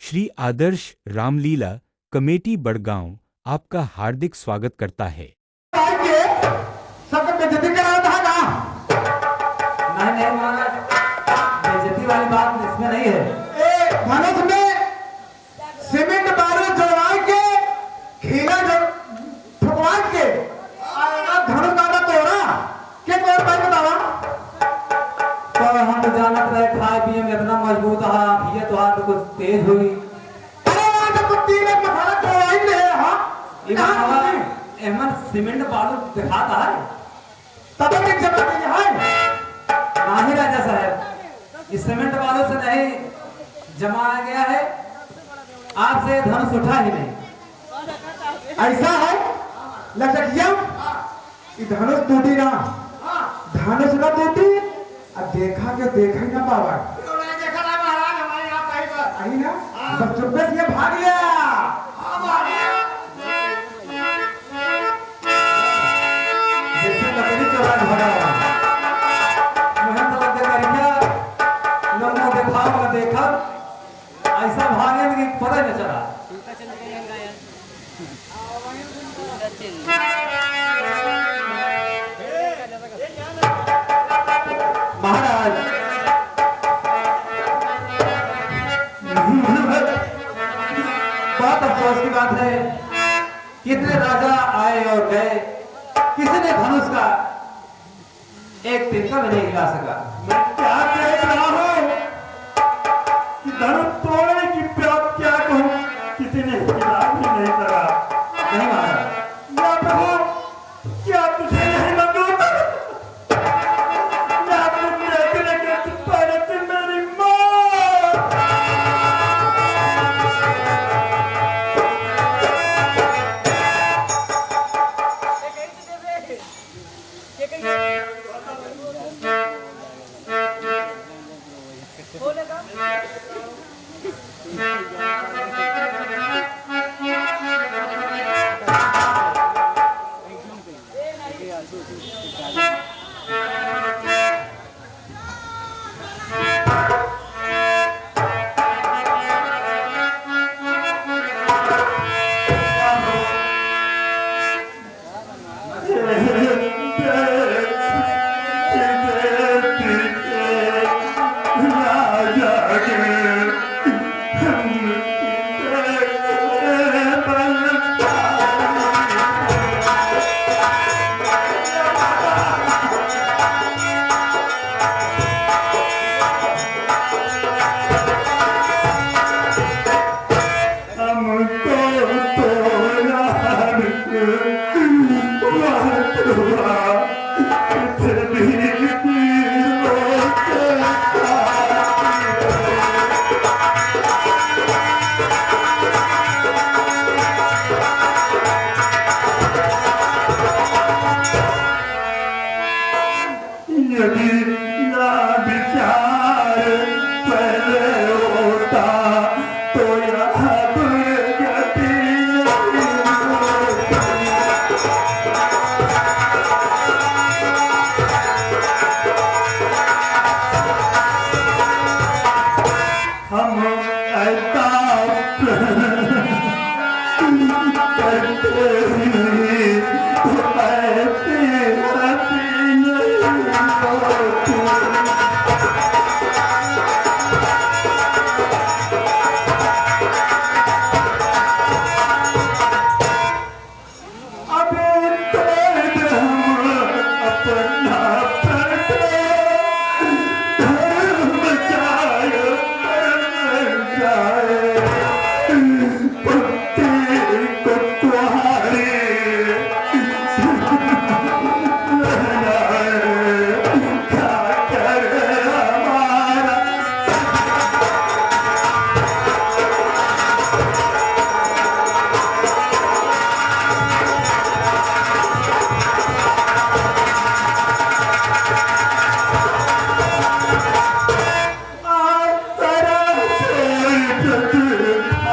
श्री आदर्श Ramlila committee Badgaon आपका हार्दिक स्वागत करता है। सब बेइज्जती करा था ना? नहीं महाराज, बेइज्जती वाली बात इसमें नहीं है। धनुष में सीमेंट बालू जोड़वा के खीला जो ठुकवा के धनुष बाबा तोड़ा के तोड़ पर बतावा। तो हम तो जानत रहे खाए पिए में इतना मजबूत है, ये तो हाथ कुछ तेज हुई। अरे आज तो 3 एक मसाला तोड़ा ही ले हां। एमन सीमेंट बालू दिखाता है तब तक जब तक है नहीं राजा साहब, इस सीमेंट बालू से नहीं जमाया गया है, आपसे धनुष उठा ही नहीं। ऐसा है लचकिया ये धनुष टूटी ना, धनुष ना टूटी अब देखा के देखा ही ना पावा। देखा ना महाराज, हमारे यहाँ कहीं पर आई ना बस चुप्पे से भाग गया। जैसे लकड़ी चोरा भरा हुआ मेहनत लग करके लोगों देखा वाला देखा ऐसा भागे में कि पता ही नहीं चला। महाराज बहुत अफसोस की बात है, कितने राजा आए और गए, किसी ने धनुष का एक तिनका भी नहीं हिला सका। मैं क्या कह रहा हूँ कि धनुष तोड़ने की क्या कहूँ, किसी ने हिला भी नहीं करा। नहीं महाराज, या प्रभु क्या तुझे नहीं मंजूर? या तुम देखने के पहले थी मेरी मौत।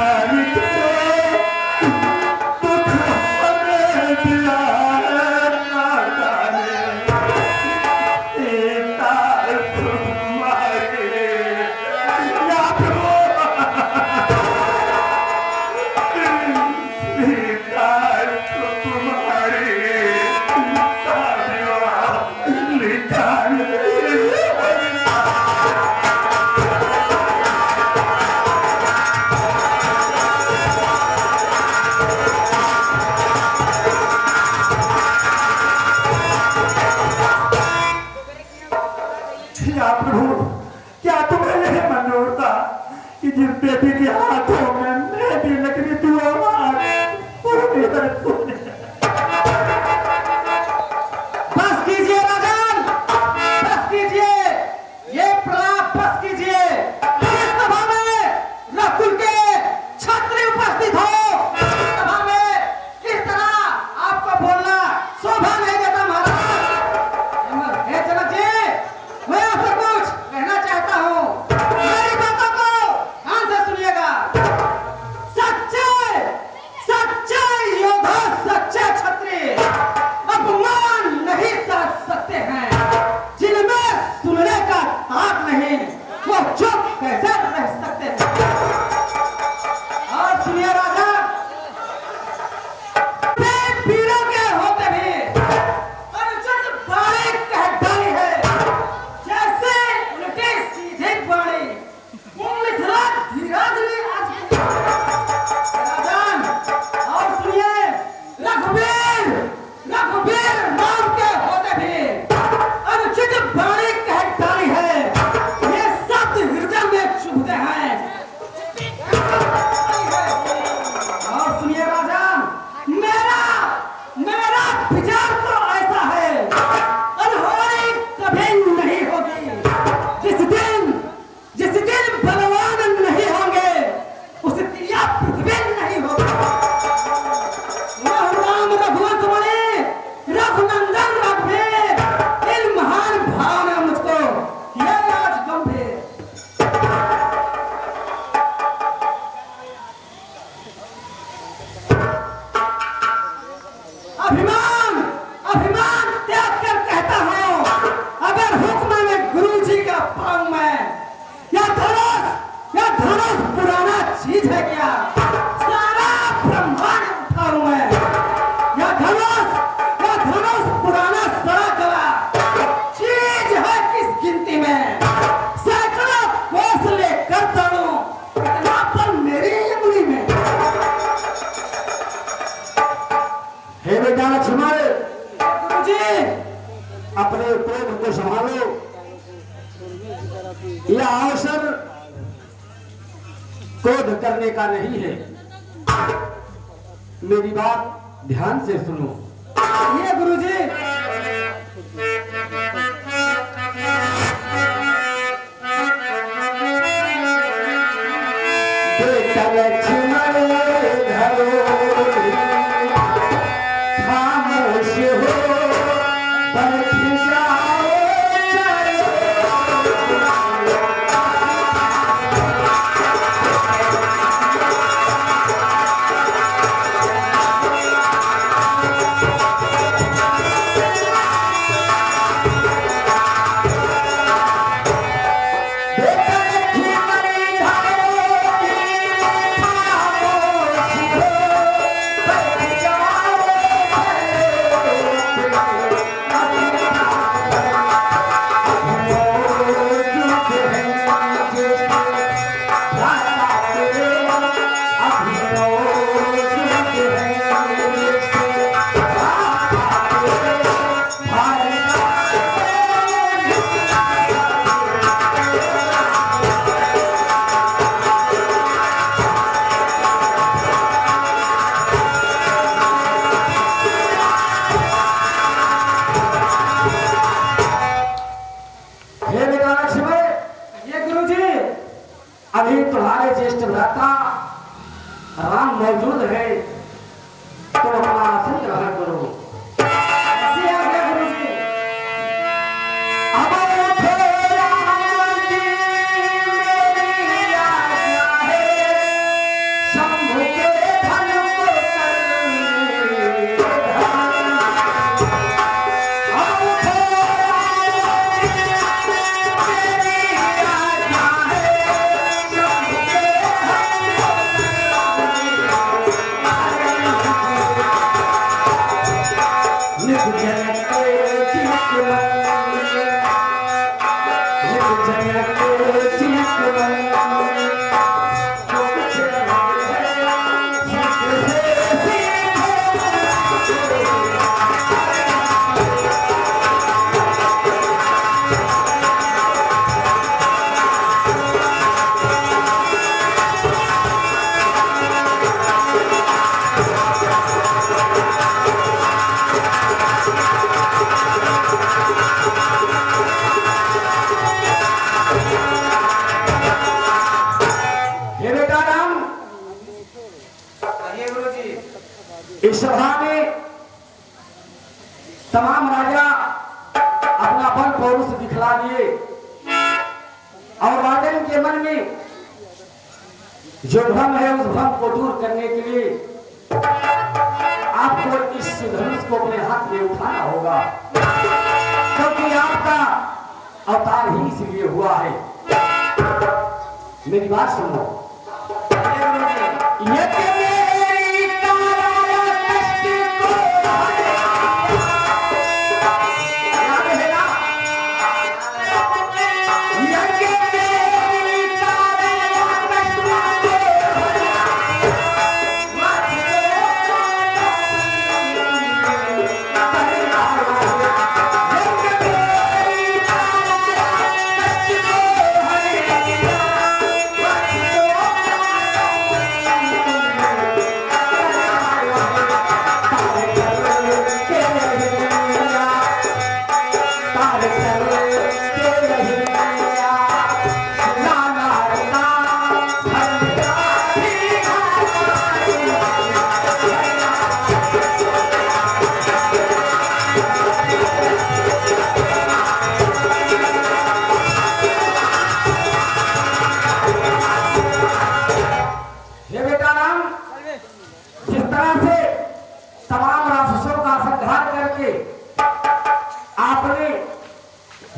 I के हाथों में मेहंदी लकड़ी दुआ मार मेरा तूने। बस कीजिए राजन, बस कीजिए, ये प्रलाप बस कीजिए। इस सभा में रघुकुल के छात्री उपस्थित हो, इस सभा में इस तरह आपको बोलना शोभा नहीं देता महाराज। हे जनक जी, मैं आपसे कुछ कहना चाहता हूँ, मेरी बातों को ध्यान से सुनिएगा। सच्चे सच्चे योद्धा, सच्चे क्षत्रिय अपमान नहीं सह सकते हैं। जिनमें सुनने का ताक नहीं, वो चुप कैसे रह सकते हैं। और सुनिए राजा, वीरों के होते भी अनुचित बाणी कह डाली है, जैसे उल्टे सीधे बाणी मिथिला धीरज ने आज की। राजन, और सुनिए, रघुवीर रघुवीर नाम के होते भी अनुचित बाणी कह डाली है, ये शब्द हृदय में चुभते हैं। और सुनिए राजन, मेरा मेरा विचार तो ऐसा है, अनहोनी कभी नहीं होगी। जिस दिन बलवान नहीं होंगे, उस दिन यह पृथ्वी नहीं होगी। राम रघुवंश बने, रघुनंदन रघुवीर, इन महान भाव ने मुझको किया आज गंभीर। अभिमान अभिमान त्याग कर कहता हूँ, अगर हुक्म में गुरु जी का पाऊं मैं, या धनुष पुराना चीज है क्या? सारा ब्रह्मांड उठाऊं मैं, या धनुष पुराना सड़ा गला चीज है किस गिनती में? सैकड़ों कोस लेकर दौड़ूं, इतना पर मेरी उंगली में। हे बेटा लक्ष्मण, गुरुजी, अपने प्रेम को संभालो। यह अवसर क्रोध करने का नहीं है। मेरी बात ध्यान से सुनो। ये गुरुजी, बेटा लक्ष्मण धरो, खामोश हो बैठ जाओ, चलो। अभी तुम्हारे ज्येष्ठ भ्राता राम मौजूद है, तो अपना आसन ग्रहण करो। ऐसी आज्ञा गुरुजी। अब उठो राम जी, मेरी आज्ञा है, शंभु के धन को कर। अब उठो राम जी, मेरी आज्ञा है, शंभु के धन को कर। इस सभा में तमाम राजा अपना बल पौरुष दिखला दिए और राजन के मन में जो भ्रम है उस भ्रम को दूर करने के लिए आपको इस धनुष को अपने हाथ में उठाना होगा, क्योंकि आपका अवतार ही इसलिए हुआ है। मेरी बात सुनो।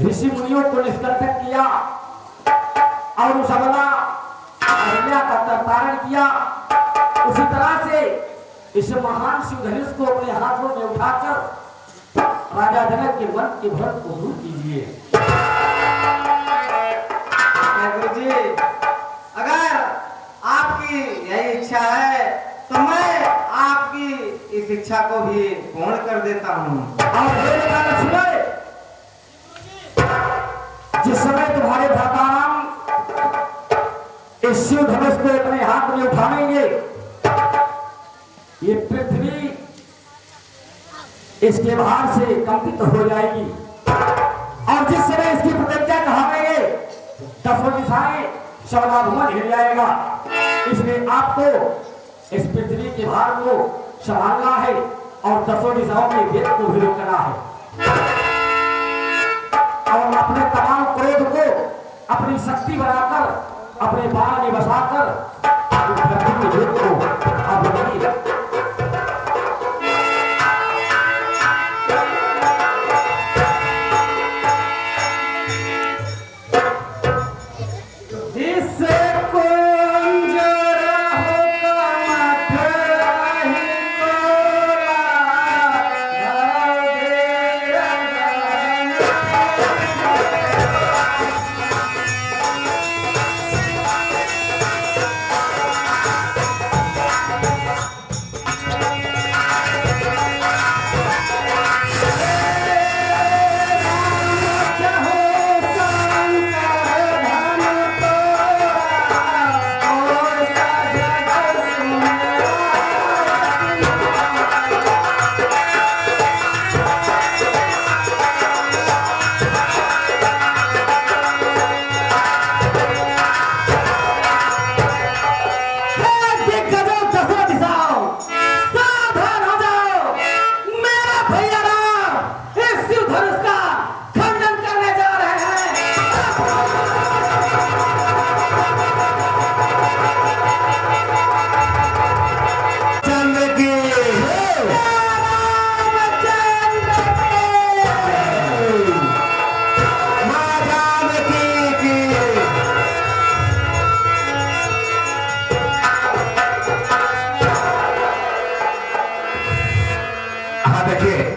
ऋषि मुनियों को निष्कर्षक किया और उस अबला अहिल्या का तरतारण किया, उसी तरह से इस महान शिव धनुष को अपने हाथों में उठाकर राजा जनक के मन के भ्रम को दूर कीजिए। गुरु जी, अगर आपकी यही इच्छा है तो मैं आपकी इस इच्छा को भी पूर्ण कर देता हूँ। और सुने, जिस समय तुम्हारे भ्राताराम इस शिव धनुष को अपने हाथ में उठाएंगे, ये पृथ्वी इसके भार से कंपित हो जाएगी और जिस समय इसकी प्रतिज्ञा कहावेंगे दसों दिशाएं सौदा भुवन हिल जाएगा। इसलिए आपको इस पृथ्वी के भार को संभालना है और दसों दिशाओं के वेद को भी रोकना है और अपने तमाम क्रोध को अपनी शक्ति बनाकर अपने बाण में बसाकर इस धरती के वेद को आप बनाइए।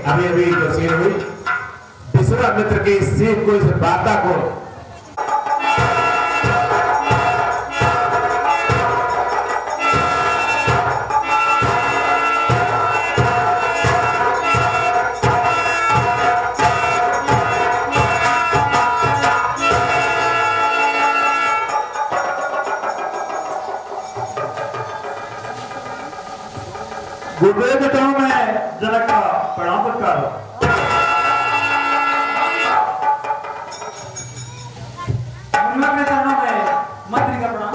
अभी अभी तस्वीर हुई विश्वामित्र के सीख को, इस वार्ता को गुरुदेव बेटाओं में जनक का प्रणाम सत्कार। अपने चरणों में मंत्री का प्रणाम।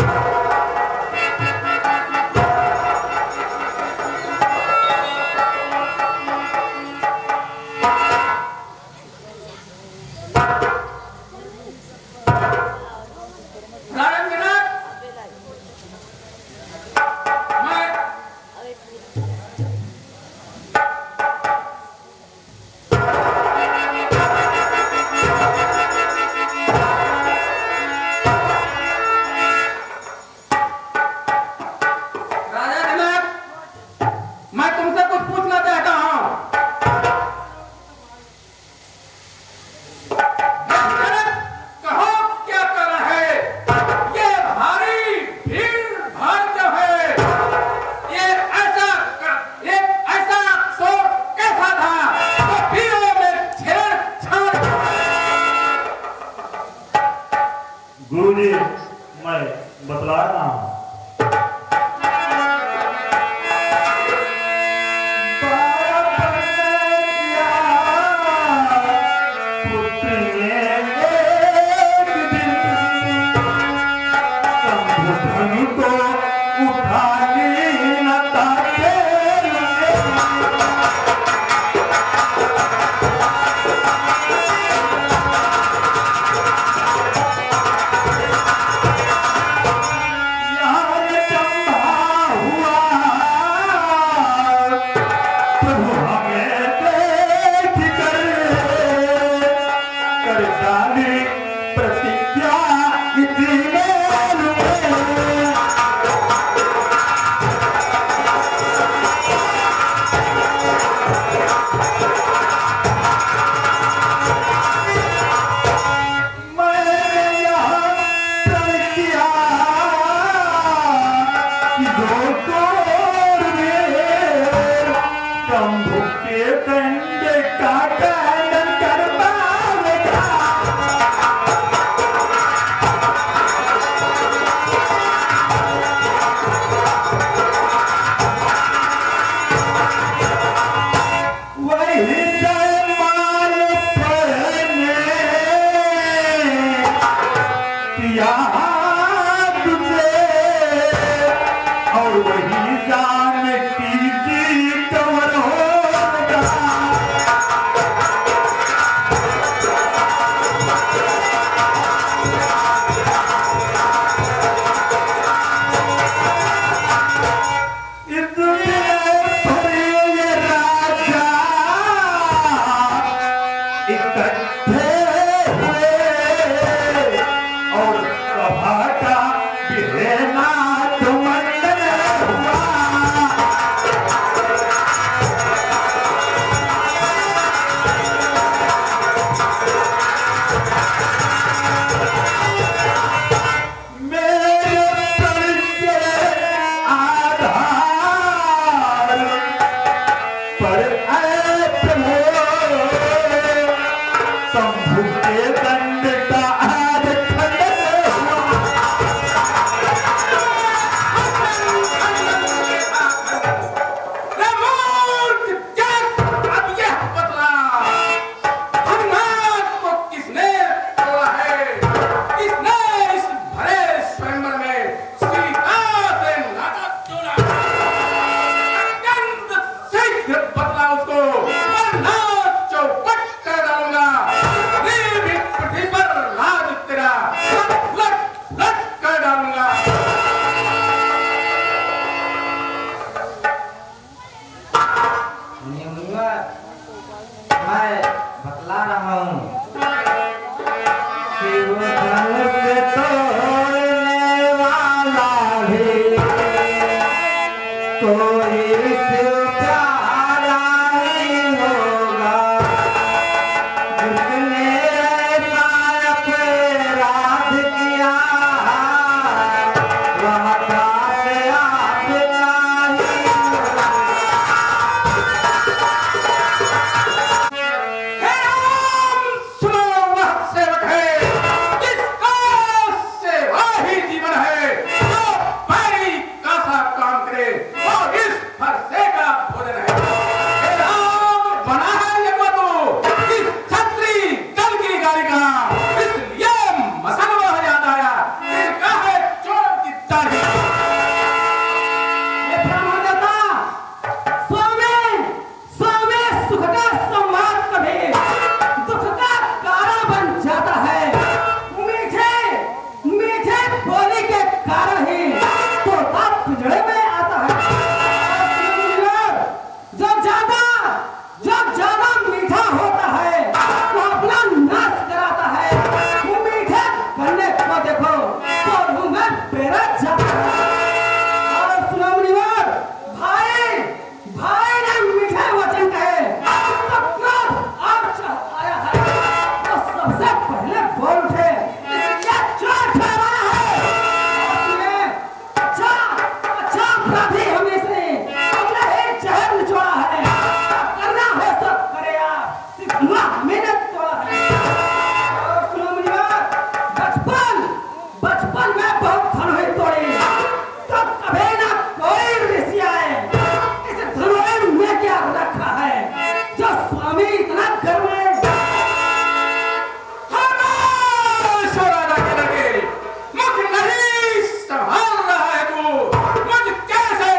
मुझ कैसे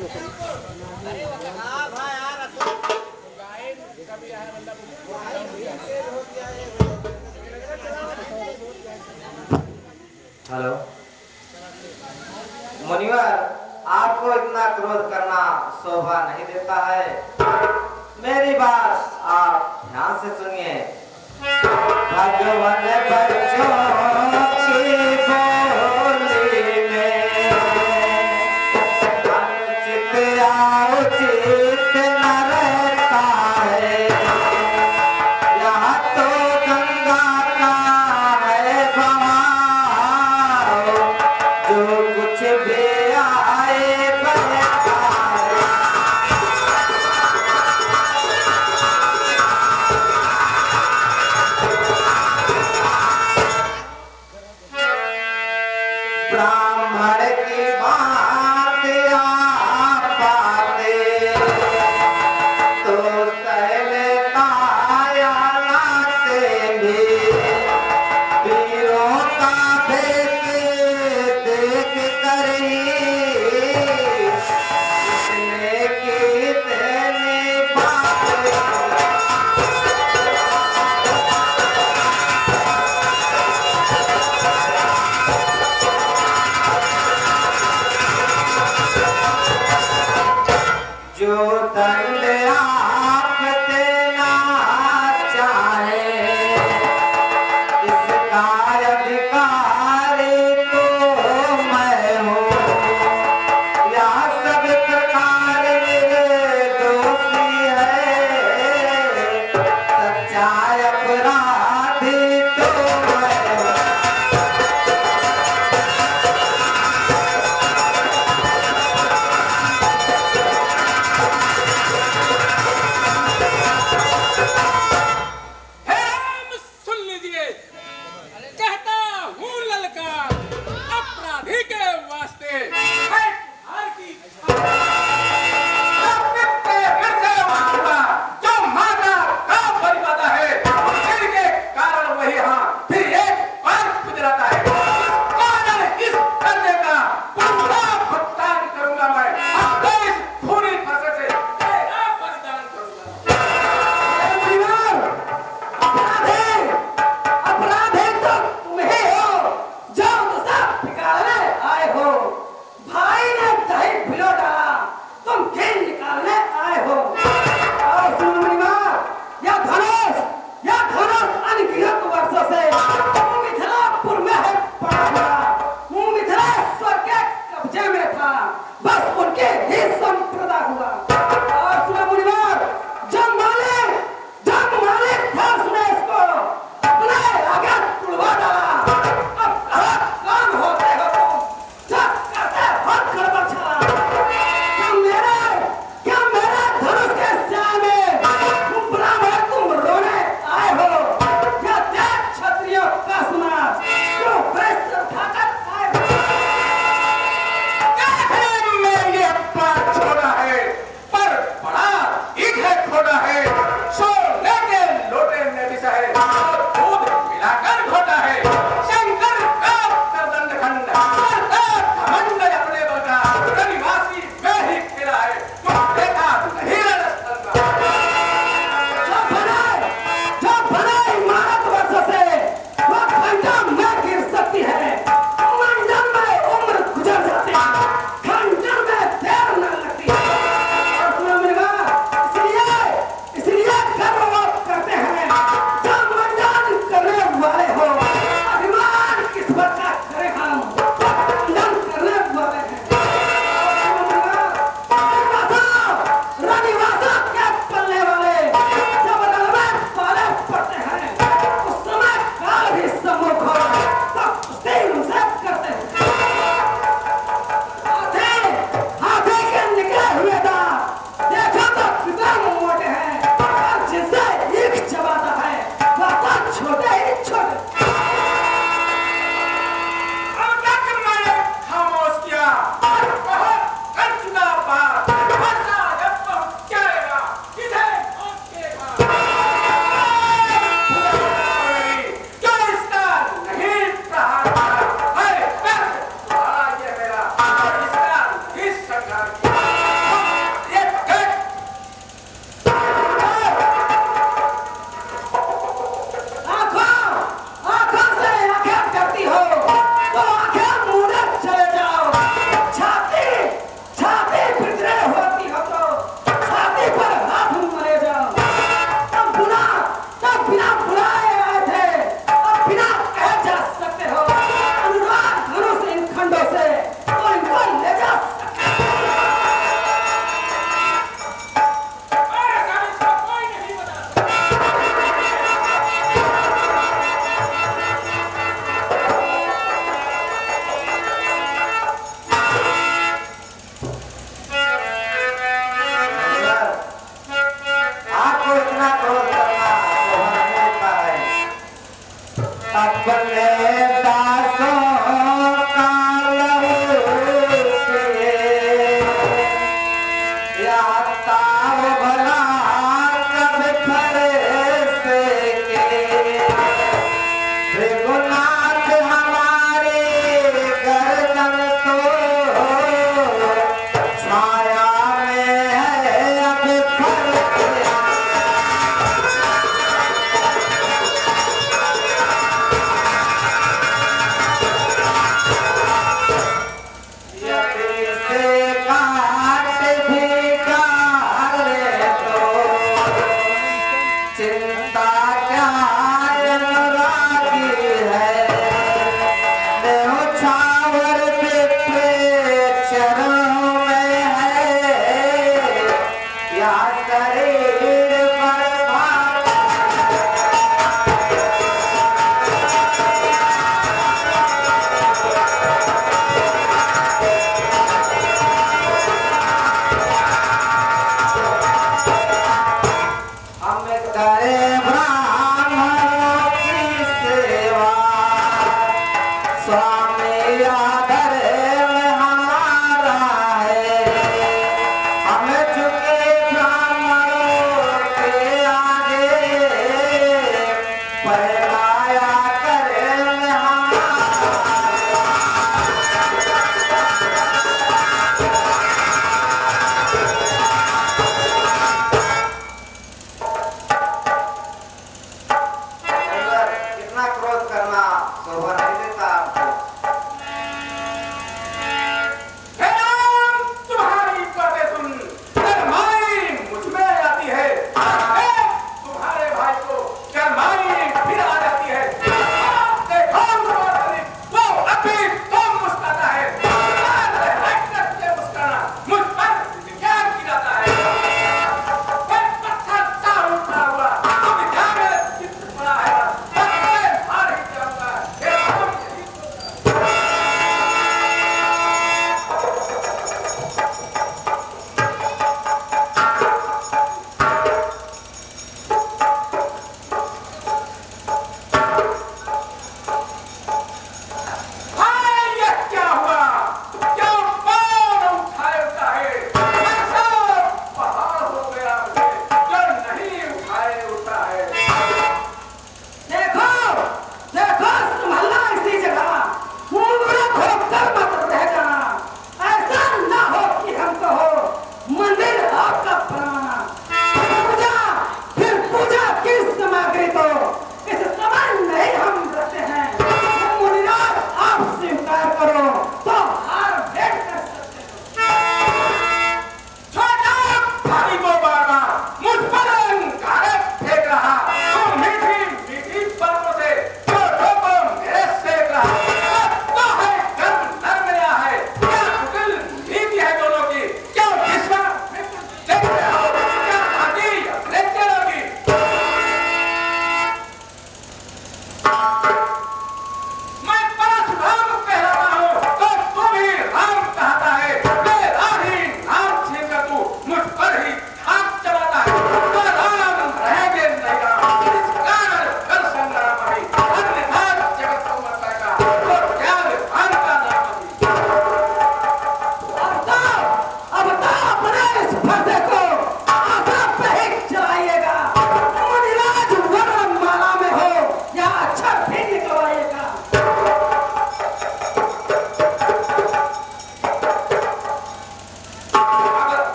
हेलो मुनिवर, आपको इतना क्रोध करना शोभा नहीं देता है। मेरी बात आप ध्यान से सुनिए। भगवान बच्चों की बोली में अनुचित उचित न रहता है। यहाँ तो गंगा का है बहाव, जो कुछ भी आए बहता है। ब्राह्मण की बात आप पाते तो सहलता या नाते भी, वीरों का भेष देख कर ही इतने की इतनी बातें। जो दंड आप देना चाहे, इसका अधिकारी तो मैं हूँ। या सब प्रकार निर्दोषी है, सच्चा अपराधी तो मैं हूँ। हे राम, सुन लीजिए, कहता हूँ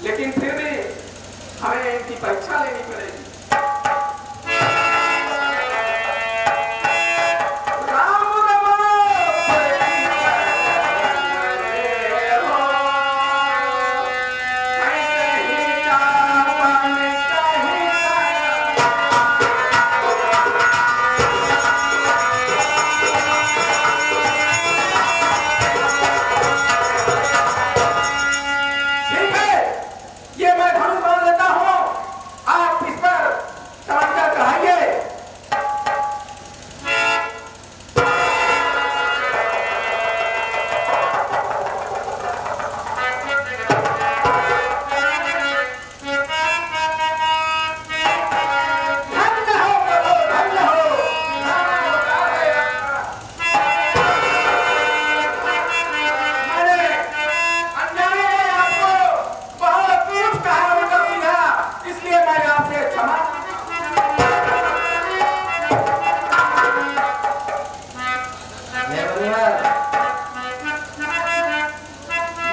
लेकिन फिर भी हमें इनकी परीक्षा लेनी पड़ेगी। राम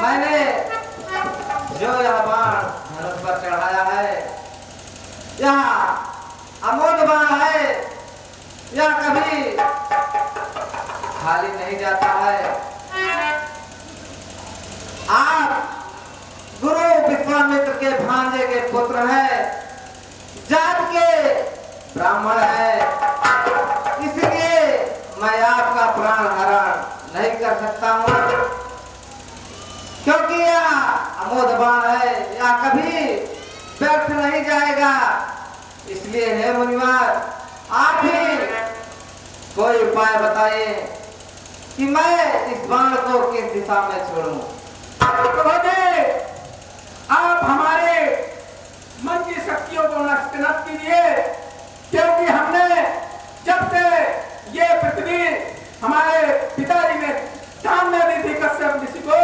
मैंने जो यह बाण धनुष पर चढ़ाया है, यह अमोघ बाण है, यह कभी खाली नहीं जाता है। आप गुरु विश्वामित्र के भांजे के पुत्र हैं, जात के ब्राह्मण है, इसलिए मैं आपका प्राण हरण नहीं कर सकता हूँ, क्योंकि यह अमोघ बाण है, यह कभी व्यर्थ नहीं जाएगा। इसलिए हे मुनिवर, आप ही कोई उपाय बताइए कि मैं इस बाण को किस दिशा में छोड़ूं। प्रभु जी, आप हमारे मन की शक्तियों को नष्ट न कीजिए, क्योंकि हमने जब से ये पृथ्वी हमारे पिताजी ने दान में दी थी कश्यप ऋषि को,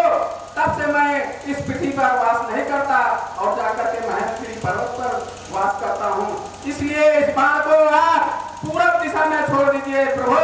तब से मैं इस पृथ्वी पर वास नहीं करता और जाकर के महेंद्रगिरी पर्वत पर वास करता हूँ। इसलिए इस बाण को आप पूरब दिशा में छोड़ दीजिए प्रभु।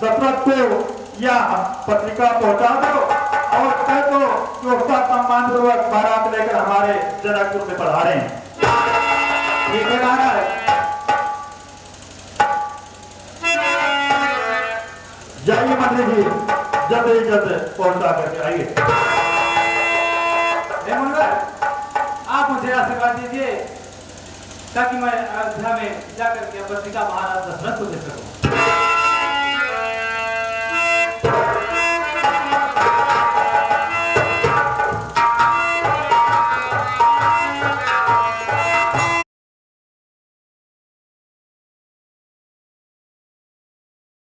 दशरथ को यह पत्रिका पहुंचा दो और कह दो कि उसका सम्मान पूर्वक बारात लेकर हमारे जनकपुर में पधारे। ठीक है महाराज। जाइए मंत्री जी, जल्द ही जल्द पहुंचा करके आइए। हे मुनवर, आप मुझे आशीर्वाद दीजिए ताकि मैं अयोध्या में जाकर के पत्रिका महाराज दशरथ को दे सकूं।